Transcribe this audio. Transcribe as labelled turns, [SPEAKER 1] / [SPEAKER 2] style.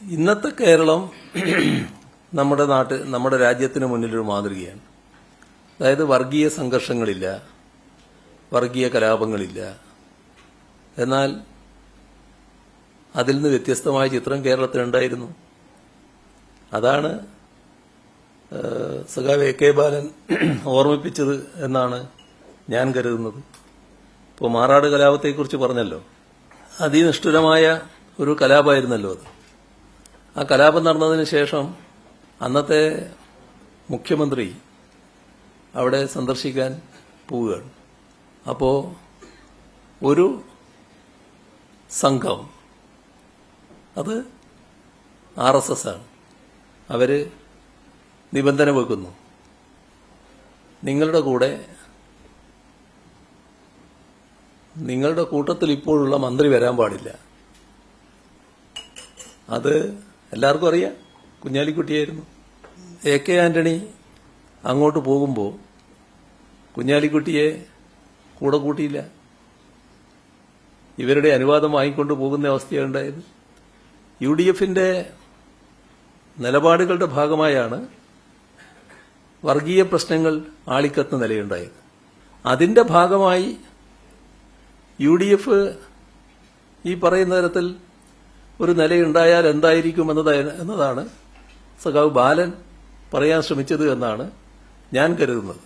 [SPEAKER 1] ഇന്നത്തെ കേരളം നമ്മുടെ രാജ്യത്തിന് മുന്നിലൊരു മാതൃകയാണ്. അതായത് വർഗീയ സംഘർഷങ്ങളില്ല, വർഗീയ കലാപങ്ങളില്ല. എന്നാൽ അതിൽ നിന്ന് വ്യത്യസ്തമായ ചിത്രം കേരളത്തിലുണ്ടായിരുന്നു. അതാണ് സഖാവ് എ കെ ബാലൻ ഓർമ്മിപ്പിച്ചത് എന്നാണ് ഞാൻ കരുതുന്നത്. ഇപ്പോൾ മാറാട് കലാപത്തെക്കുറിച്ച് പറഞ്ഞല്ലോ, അതിനിഷ്ഠുരമായ ഒരു കലാപമായിരുന്നല്ലോ അത്. ആ കലാപം നടന്നതിന് ശേഷം അന്നത്തെ മുഖ്യമന്ത്രി അവിടെ സന്ദർശിക്കാൻ പോവുകയാണ്. അപ്പോൾ ഒരു സംഘം, അത് RSS ആണ്, അവര് നിബന്ധന വെക്കുന്നു, നിങ്ങളുടെ കൂട്ടത്തിൽ ഇപ്പോഴുള്ള മന്ത്രി വരാൻ പാടില്ല. അത് എല്ലാവർക്കും അറിയാം, കുഞ്ഞാലിക്കുട്ടിയായിരുന്നു. എ കെ ആന്റണി അങ്ങോട്ട് പോകുമ്പോൾ കുഞ്ഞാലിക്കുട്ടിയെ കൂടെ കൂട്ടിയില്ല. ഇവരുടെ അനുവാദം വാങ്ങിക്കൊണ്ട് പോകുന്ന അവസ്ഥയാണ് ഉണ്ടായത്. UDFന്റെ നിലപാടുകളുടെ ഭാഗമായാണ് വർഗീയ പ്രശ്നങ്ങൾ ആളിക്കത്തുന്ന നിലയുണ്ടായത്. അതിന്റെ ഭാഗമായി UDF ഈ പറയുന്ന തരത്തിൽ ഒരു നിലയുണ്ടായാൽ എന്തായിരിക്കും എന്നതാണ് സഖാവ് ബാലൻ പറയാൻ ശ്രമിച്ചത് എന്നാണ് ഞാൻ കരുതുന്നത്.